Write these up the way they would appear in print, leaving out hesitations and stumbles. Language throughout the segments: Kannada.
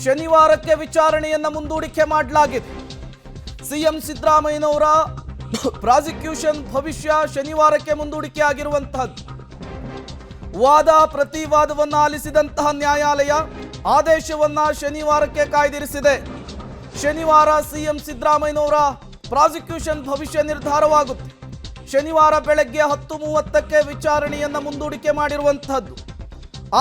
ಶನಿವಾರಕ್ಕೆ ವಿಚಾರಣೆಯನ್ನ ಮುಂದೂಡಿಕೆ ಮಾಡಲಾಗಿದೆ. ಸಿಎಂ ಸಿದ್ದರಾಮಯ್ಯನವರ ಪ್ರಾಸಿಕ್ಯೂಷನ್ ಭವಿಷ್ಯ ಶನಿವಾರಕ್ಕೆ ಮುಂದೂಡಿಕೆ ಆಗಿರುವಂತಹದ್ದು. ವಾದ ಪ್ರತಿವಾದವನ್ನ ಆಲಿಸಿದಂತಹ ನ್ಯಾಯಾಲಯ ಆದೇಶವನ್ನ ಶನಿವಾರಕ್ಕೆ ಕಾಯ್ದಿರಿಸಿದೆ. ಶನಿವಾರ ಸಿಎಂ ಸಿದ್ದರಾಮಯ್ಯನವರ ಪ್ರಾಸಿಕ್ಯೂಷನ್ ಭವಿಷ್ಯ ನಿರ್ಧಾರವಾಗುತ್ತೆ. ಶನಿವಾರ ಬೆಳಗ್ಗೆ 10:30ಕ್ಕೆ ವಿಚಾರಣೆಯನ್ನ ಮುಂದೂಡಿಕೆ ಮಾಡಿರುವಂತಹದ್ದು.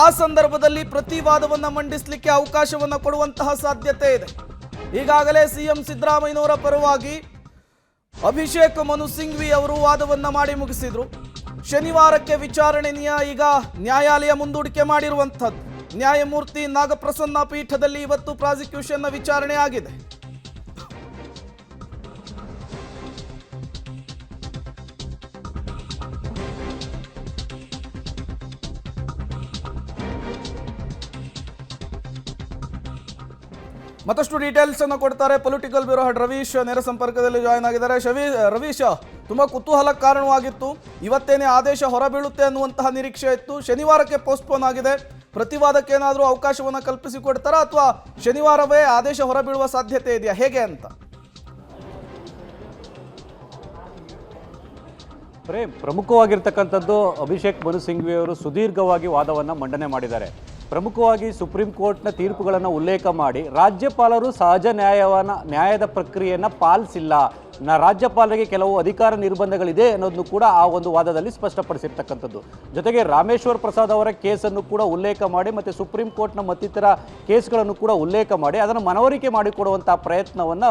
ಆ ಸಂದರ್ಭದಲ್ಲಿ ಪ್ರತಿವಾದವನ್ನ ಮಂಡಿಸಲಿಕ್ಕೆ ಅವಕಾಶವನ್ನ ಕೊಡುವಂತಹ ಸಾಧ್ಯತೆ ಇದೆ. ಈಗಾಗಲೇ ಸಿಎಂ ಸಿದ್ದರಾಮಯ್ಯನವರ ಪರವಾಗಿ ಅಭಿಷೇಕ್ ಮನು ಸಿಂಘ್ವಿ ಅವರು ವಾದವನ್ನ ಮಾಡಿ ಮುಗಿಸಿದ್ರು. ಶನಿವಾರಕ್ಕೆ ವಿಚಾರಣೆಯ ಈಗ ನ್ಯಾಯಾಲಯ ಮುಂದೂಡಿಕೆ ಮಾಡಿರುವಂತಹದ್ದು. ನ್ಯಾಯಮೂರ್ತಿ ನಾಗಪ್ರಸನ್ನ ಪೀಠದಲ್ಲಿ ಇವತ್ತು ಪ್ರಾಸಿಕ್ಯೂಷನ್ನ ವಿಚಾರಣೆ ಆಗಿದೆ. ಮತ್ತಷ್ಟು ಡೀಟೇಲ್ಸ್ ಅನ್ನು ಕೊಡ್ತಾರೆ ಪೊಲಿಟಿಕಲ್ ಬ್ಯೂರೋ ಹೆಡ್ ರವೀಶ್ ನೇರ ಸಂಪರ್ಕದಲ್ಲಿ ಜಾಯ್ನ್ ಆಗಿದ್ದಾರೆ. ರವೀಶ್, ತುಂಬಾ ಕುತೂಹಲಕ್ಕೆ ಕಾರಣವಾಗಿತ್ತು. ಇವತ್ತೇನೆ ಆದೇಶ ಹೊರಬೀಳುತ್ತೆ ಅನ್ನುವಂತಹ ನಿರೀಕ್ಷೆ ಇತ್ತು. ಶನಿವಾರಕ್ಕೆ ಪೋಸ್ಟ್ಪೋನ್ ಆಗಿದೆ. ಪ್ರತಿವಾದಕ್ಕೆ ಏನಾದರೂ ಅವಕಾಶವನ್ನು ಕಲ್ಪಿಸಿಕೊಡ್ತಾರಾ ಅಥವಾ ಶನಿವಾರವೇ ಆದೇಶ ಹೊರಬೀಳುವ ಸಾಧ್ಯತೆ ಇದೆಯಾ, ಹೇಗೆ ಅಂತ? ಪ್ರಮುಖವಾಗಿರ್ತಕ್ಕಂಥದ್ದು ಅಭಿಷೇಕ್ ಮನು ಸಿಂಘ್ವಿ ಅವರು ಸುದೀರ್ಘವಾಗಿ ವಾದವನ್ನು ಮಂಡನೆ ಮಾಡಿದ್ದಾರೆ. ಪ್ರಮುಖವಾಗಿ ಸುಪ್ರೀಂ ಕೋರ್ಟ್ನ ತೀರ್ಪುಗಳನ್ನು ಉಲ್ಲೇಖ ಮಾಡಿ ರಾಜ್ಯಪಾಲರು ಸಹಜ ನ್ಯಾಯದ ಪ್ರಕ್ರಿಯೆಯನ್ನು ಪಾಲಿಸಿಲ್ಲ, ರಾಜ್ಯಪಾಲರಿಗೆ ಕೆಲವು ಅಧಿಕಾರ ನಿರ್ಬಂಧಗಳಿದೆ ಅನ್ನೋದನ್ನು ಕೂಡ ಆ ಒಂದು ವಾದದಲ್ಲಿ ಸ್ಪಷ್ಟಪಡಿಸಿರ್ತಕ್ಕಂಥದ್ದು. ಜೊತೆಗೆ ರಾಮೇಶ್ವರ್ ಪ್ರಸಾದ್ ಅವರ ಕೇಸನ್ನು ಕೂಡ ಉಲ್ಲೇಖ ಮಾಡಿ ಮತ್ತು ಸುಪ್ರೀಂ ಕೋರ್ಟ್ನ ಮತ್ತಿತರ ಕೇಸ್ಗಳನ್ನು ಕೂಡ ಉಲ್ಲೇಖ ಮಾಡಿ ಅದನ್ನು ಮನವರಿಕೆ ಮಾಡಿಕೊಡುವಂಥ ಪ್ರಯತ್ನವನ್ನು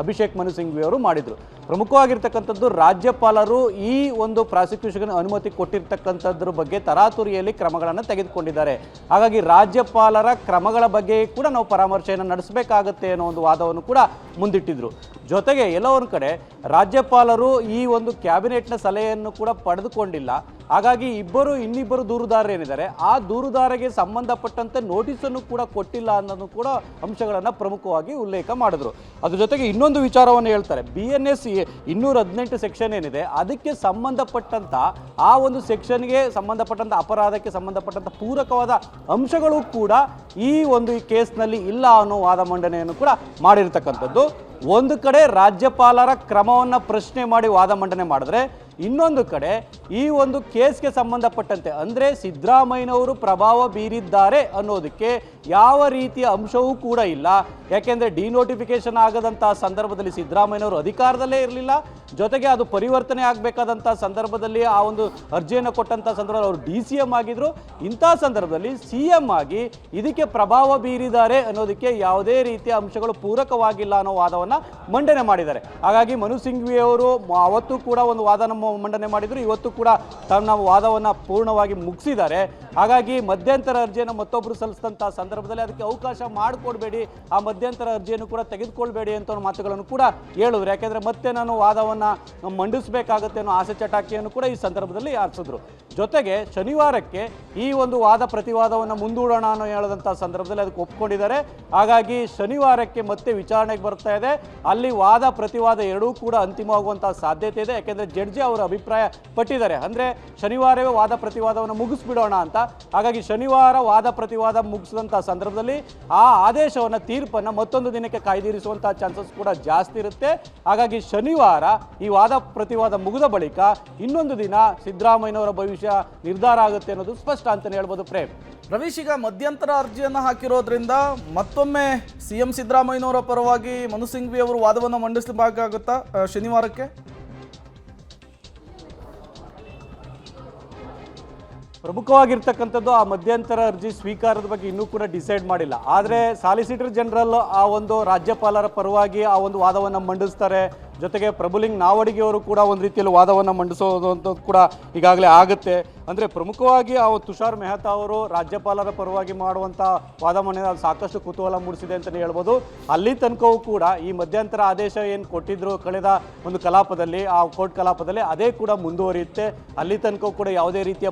ಅಭಿಷೇಕ್ ಮನು ಸಿಂಘ್ವಿ ಅವರು ಮಾಡಿದರು. ಪ್ರಮುಖವಾಗಿರ್ತಕ್ಕಂಥದ್ದು ರಾಜ್ಯಪಾಲರು ಈ ಒಂದು ಪ್ರಾಸಿಕ್ಯೂಷನ್ ಅನುಮತಿ ಕೊಟ್ಟಿರ್ತಕ್ಕಂಥದ್ರ ಬಗ್ಗೆ ತರಾತುರಿಯಲ್ಲಿ ಕ್ರಮಗಳನ್ನು ತೆಗೆದುಕೊಂಡಿದ್ದಾರೆ. ಹಾಗಾಗಿ ರಾಜ್ಯಪಾಲರ ಕ್ರಮಗಳ ಬಗ್ಗೆ ಕೂಡ ನಾವು ಪರಾಮರ್ಶೆಯನ್ನು ನಡೆಸಬೇಕಾಗತ್ತೆ ಅನ್ನೋ ಒಂದು ವಾದವನ್ನು ಕೂಡ ಮುಂದಿಟ್ಟಿದ್ರು. ಜೊತೆಗೆ ಎಲ್ಲೋ ಒಂದು ಕಡೆ ರಾಜ್ಯಪಾಲರು ಈ ಒಂದು ಕ್ಯಾಬಿನೆಟ್ನ ಸಲಹೆಯನ್ನು ಕೂಡ ಪಡೆದುಕೊಂಡಿಲ್ಲ. ಹಾಗಾಗಿ ಇನ್ನಿಬ್ಬರು ದೂರುದಾರರೇನಿದ್ದಾರೆ ಆ ದೂರುದಾರರಿಗೆ ಸಂಬಂಧಪಟ್ಟಂತೆ ನೋಟಿಸನ್ನು ಕೂಡ ಕೊಟ್ಟಿಲ್ಲ ಅನ್ನೋದು ಕೂಡ ಅಂಶಗಳನ್ನು ಪ್ರಮುಖವಾಗಿ ಉಲ್ಲೇಖ ಮಾಡಿದ್ರು. ಅದ್ರ ಜೊತೆಗೆ ಇನ್ನೊಂದು ವಿಚಾರವನ್ನು ಹೇಳ್ತಾರೆ. BNS 218 ಸೆಕ್ಷನ್ ಏನಿದೆ ಅದಕ್ಕೆ ಸಂಬಂಧಪಟ್ಟಂತ ಆ ಒಂದು ಸೆಕ್ಷನ್ಗೆ ಸಂಬಂಧಪಟ್ಟಂತ ಅಪರಾಧಕ್ಕೆ ಸಂಬಂಧಪಟ್ಟಂತ ಪೂರಕವಾದ ಅಂಶಗಳು ಕೂಡ ಈ ಒಂದು ಕೇಸ್ನಲ್ಲಿ ಇಲ್ಲ ಅನ್ನೋ ವಾದ ಮಂಡನೆಯನ್ನು ಕೂಡ ಮಾಡಿರ್ತಕ್ಕಂಥದ್ದು. ಒಂದು ಕಡೆ ರಾಜ್ಯಪಾಲರ ಕ್ರಮವನ್ನು ಪ್ರಶ್ನೆ ಮಾಡಿ ವಾದ ಮಂಡನೆ ಮಾಡಿದ್ರೆ, ಇನ್ನೊಂದು ಕಡೆ ಈ ಒಂದು ಕೇಸ್ಗೆ ಸಂಬಂಧಪಟ್ಟಂತೆ ಅಂದರೆ ಸಿದ್ದರಾಮಯ್ಯನವರು ಪ್ರಭಾವ ಬೀರಿದ್ದಾರೆ ಅನ್ನೋದಕ್ಕೆ ಯಾವ ರೀತಿಯ ಅಂಶವೂ ಕೂಡ ಇಲ್ಲ. ಯಾಕೆಂದರೆ ಡಿನೋಟಿಫಿಕೇಶನ್ ಆಗದಂತಹ ಸಂದರ್ಭದಲ್ಲಿ ಸಿದ್ದರಾಮಯ್ಯನವರು ಅಧಿಕಾರದಲ್ಲೇ ಇರಲಿಲ್ಲ. ಜೊತೆಗೆ ಅದು ಪರಿವರ್ತನೆ ಆಗಬೇಕಾದಂಥ ಸಂದರ್ಭದಲ್ಲಿ ಆ ಒಂದು ಅರ್ಜಿಯನ್ನು ಕೊಟ್ಟಂಥ ಸಂದರ್ಭದಲ್ಲಿ ಅವರು DCM ಆಗಿದ್ರು. ಇಂಥ ಸಂದರ್ಭದಲ್ಲಿ CM ಆಗಿ ಇದಕ್ಕೆ ಪ್ರಭಾವ ಬೀರಿದ್ದಾರೆ ಅನ್ನೋದಕ್ಕೆ ಯಾವುದೇ ರೀತಿಯ ಅಂಶಗಳು ಪೂರಕವಾಗಿಲ್ಲ ಅನ್ನೋ ವಾದವನ್ನು ಮಂಡನೆ ಮಾಡಿದ್ದಾರೆ. ಹಾಗಾಗಿ ಮನು ಸಿಂಘ್ವಿ ಅವರು ಅವತ್ತು ಕೂಡ ಒಂದು ವಾದನ ಮಂಡನೆ ಮಾಡಿದ್ರು, ಇವತ್ತು ಕೂಡ ತನ್ನ ವಾದವನ್ನು ಪೂರ್ಣವಾಗಿ ಮುಗಿಸಿದ್ದಾರೆ. ಹಾಗಾಗಿ ಮಧ್ಯಂತರ ಅರ್ಜಿಯನ್ನು ಮತ್ತೊಬ್ಬರು ಸಲ್ಲಿಸಿದಂಥ ಸಂದರ್ಭದಲ್ಲಿ ಅದಕ್ಕೆ ಅವಕಾಶ ಮಾಡಿಕೊಡ್ಬೇಡಿ, ಆ ಮಧ್ಯಂತರ ಅರ್ಜಿಯನ್ನು ಕೂಡ ತೆಗೆದುಕೊಳ್ಬೇಡಿ ಅಂತ ಮಾತುಗಳನ್ನು ಕೂಡ ಹೇಳಿದ್ರು. ಯಾಕೆಂದರೆ ಮತ್ತೆ ನಾನು ವಾದವನ್ನು ಮಂಡಿಸಬೇಕಾಗುತ್ತೆ ಅನ್ನೋ ಆಸೆ ಚಟಾಕಿಯನ್ನು ಕೂಡ ಈ ಸಂದರ್ಭದಲ್ಲಿ ಆರಿಸಿದ್ರು. ಜೊತೆಗೆ ಶನಿವಾರಕ್ಕೆ ಈ ಒಂದು ವಾದ ಪ್ರತಿವಾದವನ್ನು ಮುಂದೂಡೋಣ ಅನ್ನೋ ಹೇಳಿದಂಥ ಸಂದರ್ಭದಲ್ಲಿ ಅದಕ್ಕೆ ಒಪ್ಕೊಂಡಿದ್ದಾರೆ. ಹಾಗಾಗಿ ಶನಿವಾರಕ್ಕೆ ಮತ್ತೆ ವಿಚಾರಣೆಗೆ ಬರ್ತಾ ಇದೆ. ಅಲ್ಲಿ ವಾದ ಪ್ರತಿವಾದ ಎರಡೂ ಕೂಡ ಅಂತಿಮವಾಗುವಂಥ ಸಾಧ್ಯತೆ ಇದೆ. ಯಾಕೆಂದರೆ ಜಡ್ಜಿ ಅವರ ಅಭಿಪ್ರಾಯ ಪಟ್ಟಿದ್ದಾರೆ, ಅಂದರೆ ಶನಿವಾರವೇ ವಾದ ಪ್ರತಿವಾದವನ್ನು ಮುಗಿಸ್ಬಿಡೋಣ ಅಂತ. ಹಾಗಾಗಿ ಶನಿವಾರ ವಾದ ಪ್ರತಿವಾದ ಮುಗಿಸಿದಂಥ ಸಂದರ್ಭದಲ್ಲಿ ಆ ಆದೇಶವನ್ನು ತೀರ್ಪನ್ನು ಮತ್ತೊಂದು ದಿನಕ್ಕೆ ಕಾಯ್ದಿರಿಸುವಂಥ ಚಾನ್ಸಸ್ ಕೂಡ ಜಾಸ್ತಿ ಇರುತ್ತೆ. ಹಾಗಾಗಿ ಶನಿವಾರ ಈ ವಾದ ಪ್ರತಿವಾದ ಮುಗಿದ ಬಳಿಕ ಇನ್ನೊಂದು ದಿನ ಸಿದ್ದರಾಮಯ್ಯನವರ ಭವಿಷ್ಯ ನಿರ್ಧಾರ ಆಗುತ್ತೆ ಅನ್ನೋದು ಸ್ಪಷ್ಟ ಅಂತಲೇ ಹೇಳ್ಬೋದು. ರವೀಶ್, ಈಗ ಮಧ್ಯಂತರ ಅರ್ಜಿಯನ್ನು ಹಾಕಿರೋದ್ರಿಂದ ಮತ್ತೊಮ್ಮೆ CM ಸಿದ್ದರಾಮಯ್ಯನವರ ಪರವಾಗಿ ಮನು ಸಿಂಘ್ವಿ ಅವರು ವಾದವನ್ನು ಮಂಡಿಸಬೇಕಾಗುತ್ತಾ ಶನಿವಾರಕ್ಕೆ? ಪ್ರಮುಖವಾಗಿರ್ತಕ್ಕಂಥದ್ದು ಆ ಮಧ್ಯಂತರ ಅರ್ಜಿ ಸ್ವೀಕಾರದ ಬಗ್ಗೆ ಇನ್ನೂ ಕೂಡ ಡಿಸೈಡ್ ಮಾಡಿಲ್ಲ. ಆದರೆ ಸಾಲಿಸಿಟರ್ ಜನರಲ್ ಆ ಒಂದು ರಾಜ್ಯಪಾಲರ ಪರವಾಗಿ ಆ ಒಂದು ವಾದವನ್ನು ಮಂಡಿಸ್ತಾರೆ. ಜೊತೆಗೆ ಪ್ರಭುಲಿಂಗ್ ನಾವಡಿಗೆ ಅವರು ಕೂಡ ಒಂದು ರೀತಿಯಲ್ಲಿ ವಾದವನ್ನು ಮಂಡಿಸೋದು ಅಂತ ಕೂಡ ಈಗಾಗಲೇ ಆಗುತ್ತೆ. ಅಂದರೆ ಪ್ರಮುಖವಾಗಿ ಆ ತುಷಾರ್ ಮೆಹ್ತಾ ಅವರು ರಾಜ್ಯಪಾಲರ ಪರವಾಗಿ ಮಾಡುವಂಥ ವಾದ ಮಂಡನೆ ಸಾಕಷ್ಟು ಕುತೂಹಲ ಮೂಡಿಸಿದೆ ಅಂತಲೇ ಹೇಳ್ಬೋದು. ಅಲ್ಲಿ ತನಕವೂ ಕೂಡ ಈ ಮಧ್ಯಂತರ ಆದೇಶ ಏನು ಕೊಟ್ಟಿದ್ರು ಕಳೆದ ಒಂದು ಕಲಾಪದಲ್ಲಿ, ಆ ಕೋರ್ಟ್ ಕಲಾಪದಲ್ಲಿ, ಅದೇ ಕೂಡ ಮುಂದುವರಿಯುತ್ತೆ. ಅಲ್ಲಿ ತನಕವೂ ಕೂಡ ಯಾವುದೇ ರೀತಿಯ